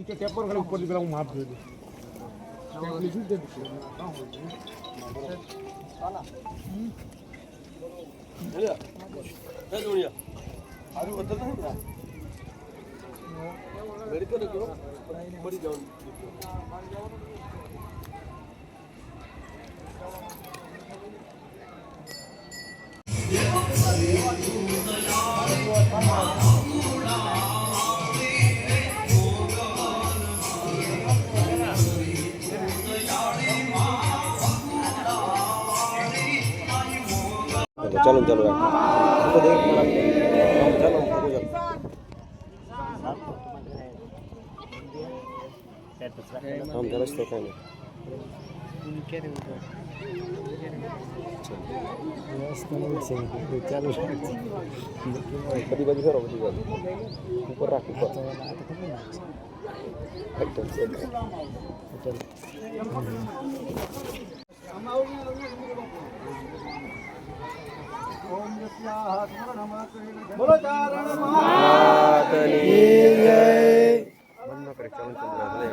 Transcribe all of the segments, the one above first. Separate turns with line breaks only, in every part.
કે ટેપર ખાલી ઉપરથી પેલા હું માપ જોઈ દઉં
चलो चलो हमको देख चलो हम जरा से कहने चालू बड़ी बड़ी करो बड़ी बड़ी ऊपर रख ऊपर एकदम से बोलो चारण मातनी जय मन में परीक्षा में चल रहा है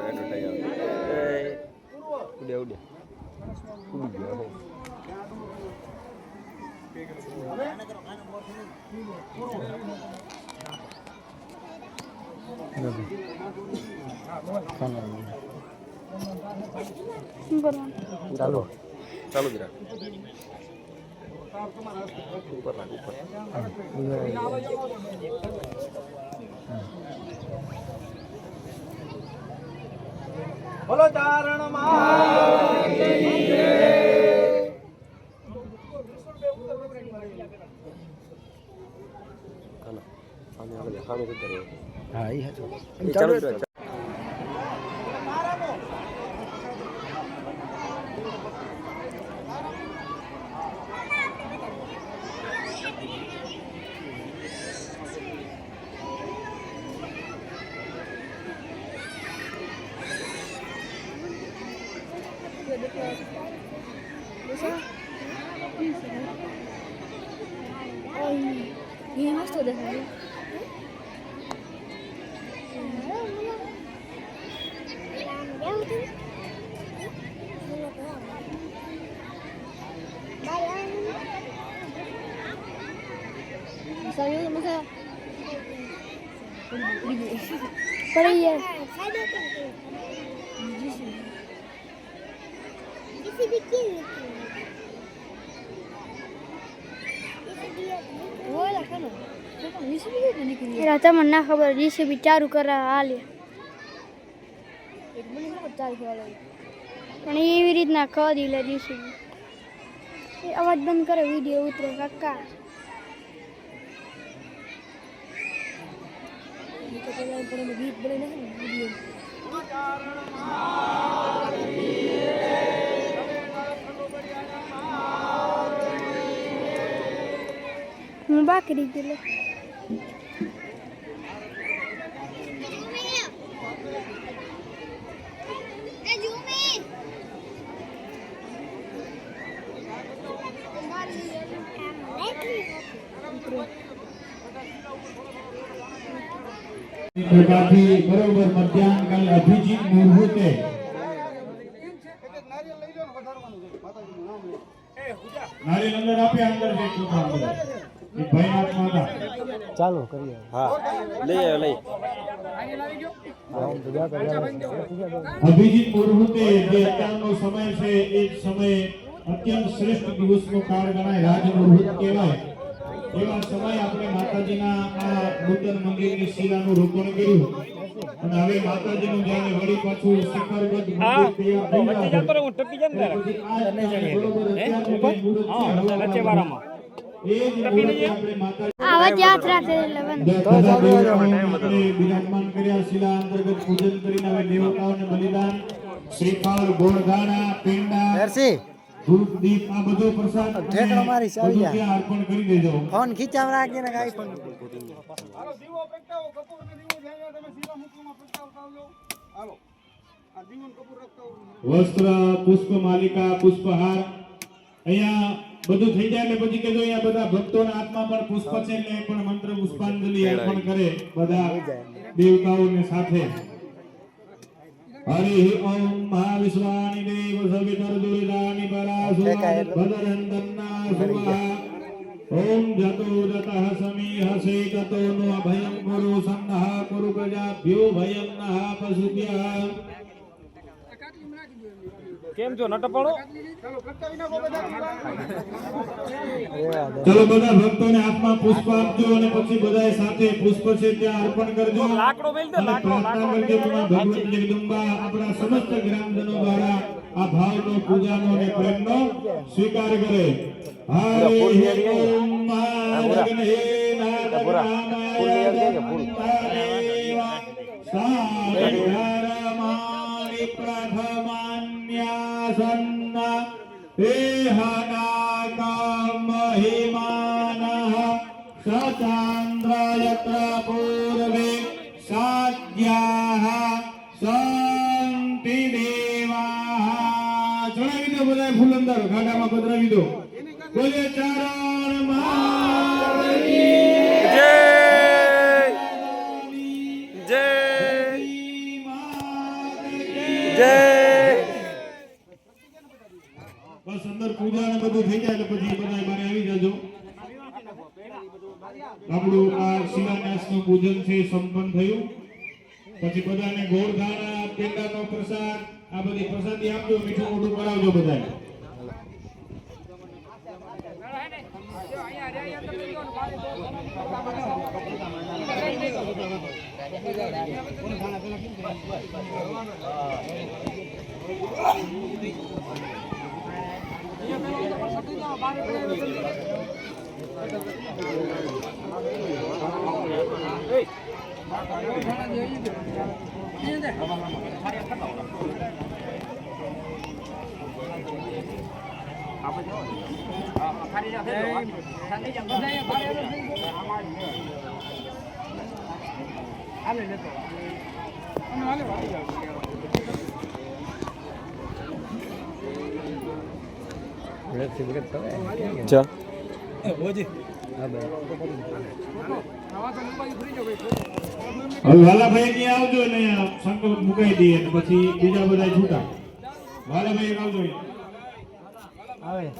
उड़े उड़े उड़ गया हो चालो चालो जरा ऊपर लग ऊपर बोलो चारण हाँ ये है चलो
ये मस्त हो देखा masa पर ये તમને ના ખબર જીસીબી ચાલુ કરા હાલે પણ એવી રીતના કરી લે જીસીબી અવાજ બંધ કરે વિડીયો ઉતરે કાકા ગીત બને વિડીયો હું બાકરી ગયેલો
बरोबर मध्यान काल अभिजीत मुरहुते नारियल अंदर आपे अंदर से छोटा अंदर ये भाई हाथ माता
चालू करिए हां ले ले
अभिजीत मुरहुते જે અત્યારનો સમય છે એ સમય અત્યંત શ્રેષ્ઠ દિવસનો કાળ ગણાય રાજ મુરહુત કહેવાય એવા સમય આપણે માતાજીના આ નૂતન મંદિરની શિલાનું રોપણ કર્યું અને હવે માતાજીનું જ્યારે વળી પાછું શિખરબદ્ધ મંદિર તૈયાર થઈ
હું ટપી જાય ને વચ્ચે વારામાં
આવાજ યાદ રાખે લવન
તો બિરાજમાન કર્યા શિલા અંતર્ગત પૂજન કરીને હવે દેવતાઓને બલિદાન શ્રીફળ ગોળગાણા પેંડા
મેરસી
ધૂપ દીપ આ બધો પ્રસાદ
ઠેકડો મારી ચાવી
ત્યાં અર્પણ કરી દેજો
ફોન ખીચામ રાખીને કાઈ પણ
હાલો દીવો પ્રગટાવો કપૂર ને દીવો જ્યાં તમે શીલા મુકમાં પ્રગટાવતા આવજો હાલો આ દીવો કપૂર રાખતા
વસ્ત્ર પુષ્પ માલિકા પુષ્પહાર અહીંયા બધું થઈ જાય એટલે પછી કહેજો અહીંયા બધા ભક્તોના હાથમાં પણ પુષ્પ છે એટલે પણ મંત્ર પુષ્પાંજલિ અર્પણ કરે બધા દેવતાઓને સાથે हरि ओम महाविश्वानि देव सवितर्दुरिदानि परासुरादिर्भदरन्दन्ना सुवा ओम जतो जतः समीहसे ततो नो अभयं कुरु सन्नः कुरु प्रजाभ्यो भयं नः पशुभ्यः
કેમ છો નટપણો
चलो બધા ભક્તોને હાથમાં પુષ્પ આપજો અને પછી બધાએ સાથે પુષ્પ છે ત્યાં અર્પણ કરજો
લાકડો મેલ દે લાકડો
ભગવતી જગદંબા આપણા સમસ્ત ગ્રામજનો દ્વારા આ ભાવનો પૂજાનો અને પ્રેમનો સ્વીકાર કરે હરે ઓમ મહાજગને નાદગ્રામાય સાગરમાણિ પ્રથમાન્યાસન્ના महिमानः सचान्द्रयत्र पूर्वे साध्याः सन्ति देवाः चढ़ावी दो बधाए फूल अंदर घाटाમાં પધરાવી દો બોલે ચરણ માતની
જય જય જય
બસ અંદર પૂજા ને બધું થઈ જાય એટલે પછી બધા બારે આવી જાજો આપણું આ શિલાન્યાસનું પૂજન છે સંપન્ન થયું પછી બધાને ગોળ ધાણા પેંડાનો પ્રસાદ આ બધી પ્રસાદી આપજો મીઠું મોઢું કરાવજો બધાને
જા
વાલાભાઈ ત્યાં આવજો ને સંકલ્પ મુકાઈ દઈએ અને પછી બીજા બધા છૂટા વાલાભાઈ આવજો આવે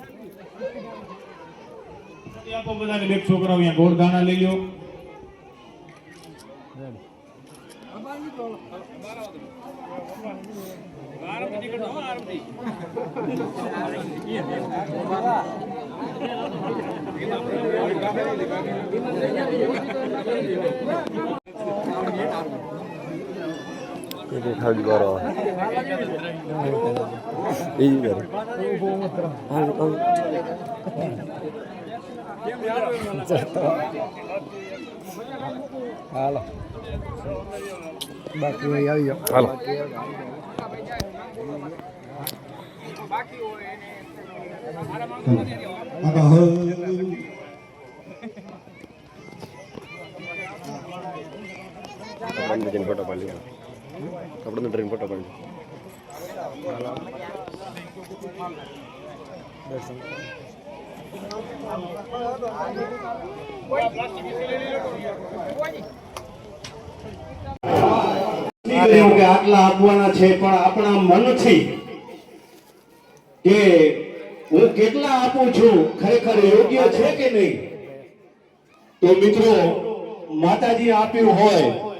આપો બધાને બે છોકરાઓ અહીંયા ગોળ દાણા લઈ લો
ખાલી કરો એ કરે હાલો બાકી આવી જાઓ હાલો ફોટો પાડી આપણે ટ્રેન ફોટો પાડી
આટલા આપવાના છે પણ આપણા મનથી કે હું કેટલા આપું છું ખરેખર યોગ્ય છે કે નહીં તો મિત્રો માતાજી આપ્યું હોય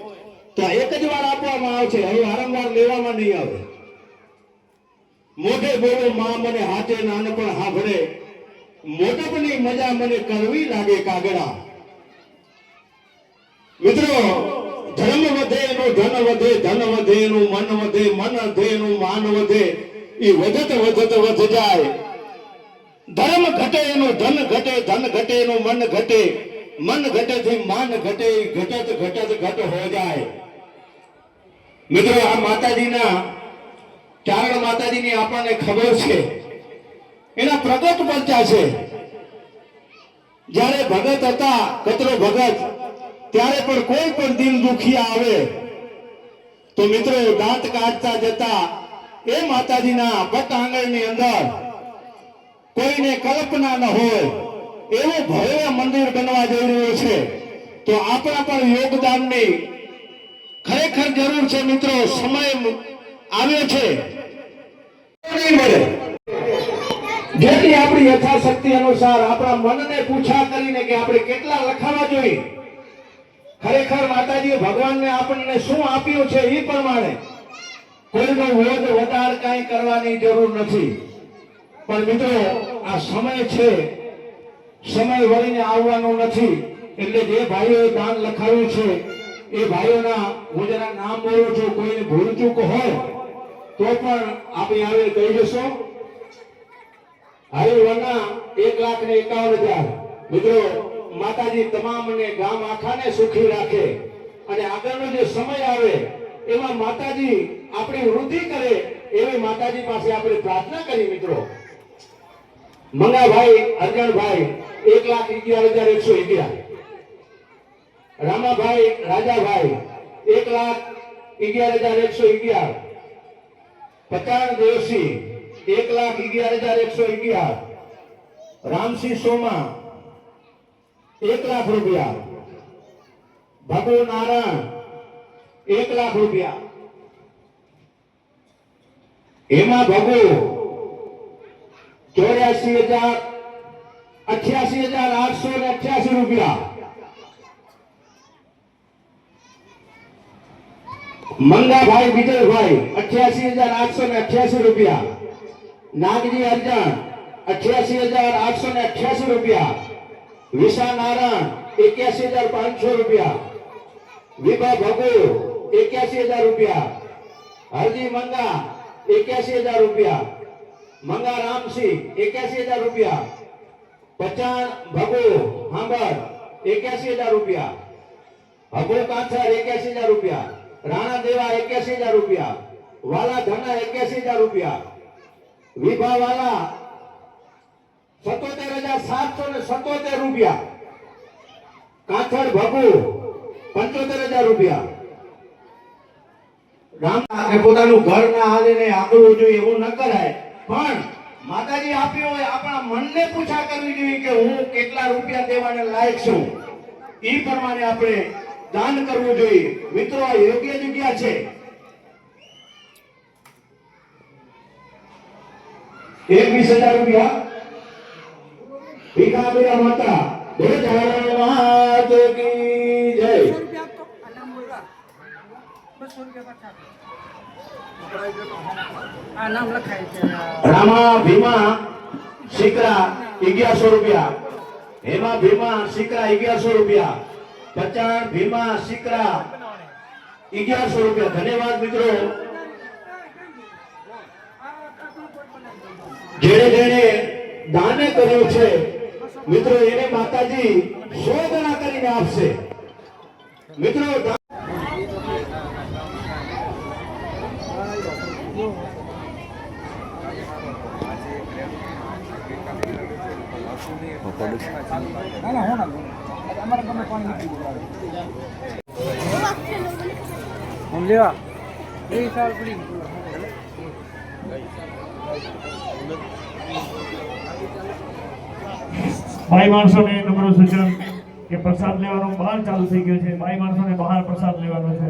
તો એક જ વાર આપવામાં આવે છે હવે વારંવાર લેવામાં નહીં આવે મોઢે બોલો માં મને હાથે નાનપણ હાભળે મોટપની મજા મને કરવી લાગે કાગડા મિત્રો ધર્મ વધે એનું ધન વધે ધન વધે એનું મન વધે મન વધે એનું માન વધે એ વધત વધત વધ જાય ધર્મ ઘટે એનું ધન ઘટે ધન ઘટે એનું મન ઘટે મન ઘટે થી માન ઘટે ઘટત ઘટત ઘટ હો જાય મિત્રો આ માતાજીના ચારણ માતાજીની આપણને ખબર છે એના પ્રગટ પરચા છે જ્યારે ભગત હતા કતરો ભગત ત્યારે પણ કોઈ પણ દિલ દુખિયા આવે તો મિત્રો દાંત કાઢતા જતા એ માતાજીના પટ આંગણની અંદર કોઈને કલ્પના ન હોય એવું ભવ્ય મંદિર બનવા જઈ રહ્યું છે તો આપણા પણ યોગદાનની ખરેખર જરૂર છે મિત્રો સમય આવ્યો છે નહીં મળે. જેથી આપણી યથાશક્તિ અનુસાર આપણા મનને પૂછા કરીને કે આપણે કેટલા લખાવા જોઈએ. ખરેખર માતાજીએ ભગવાનને આપણને શું આપ્યું છે એ પ્રમાણે કોઈનો વોજ વધાર કાંઈ કરવાની જરૂર નથી. પણ મિત્રો આ સમય છે, સમય વળીને આવવાનો નથી. એટલે જે ભાઈઓએ દાન લખાવ્યું છે એ ભાઈઓના હું જરા નામ બોલું છું, કોઈને ભૂલચૂક હોય તો પણ આપણે આવે કહી જશો. હરિવરના 1,51,000. મિત્રો માતાજી તમામને ગામ આખાને સુખી રાખે અને આગળનો જે સમય આવે એમાં માતાજી આપણી વૃદ્ધિ કરે એવી માતાજી પાસે આપણે પ્રાર્થના કરી. મિત્રો મંગાભાઈ અર્જણભાઈ 1,11,111. રામાભાઈ રાજાભાઈ 1,11,111. પચાણ દેવસિંહ 1,11,111. રામસિંહ સોમા 1,00,000 રૂપિયા. ભગુ નારાયણ 1,00,000 રૂપિયા. હેમા ભગુ 88,888 રૂપિયા. મંગાભાઈ વિજયભાઈ 88,888 રૂપિયા. નાગજી અર્જણ 88,888 રૂપિયા. વિશા નારાયણ 81,500 રૂપિયા. વિભા ભગુ 81,000 રૂપિયા. હરજી મંગા 81,000 રૂપિયા. મંગા રામસિંહ 81,000 રૂપિયા. પચાણ ભગુ હાંબર 81,000 રૂપિયા. હગુ કાંઠર 81,000 રૂપિયા. રાણા દેવા 81,000 રૂપિયા. વાલા ધના 81,000 રૂપિયા. વિભા વાલા 77,777 રૂપિયા. કાંઠર ભગુ 75,000 રૂપિયા. રામ પોતાનું ઘર ના હાલીને આગળવું જોઈએ એવું ન કરાય. પણ માતાજી આપ્યું હોય આપણા મનને પૂછા કરવી જોઈએ કે હું કેટલા રૂપિયા દેવાને લાયક છું. એ પ્રમાણે આપણે દાન કરવું જોઈએ. મિત્રો આ યોગ્ય જગ્યા છે. 21,000 રૂપિયા. ભીખાબેરા માતા બોલો માત કી જય. રામા ભીમા શીકરા 1100 રૂપિયા. હેમા ભીમા શીકરા 1100 રૂપિયા. પચાણ ભીમા શીકરા 1100 રૂપિયા. ધન્યવાદ મિત્રો. જેણે દાન કર્યું છે મિત્રો એને માતાજી 100 ગણા કરીને આપશે. મિત્રો
ભાઈ માણસોને નમ્ર સૂચન કે પ્રસાદ લેવાનો બહાર ચાલુ થઈ ગયો છે. ભાઈ માણસોને બહાર પ્રસાદ લેવાનો છે.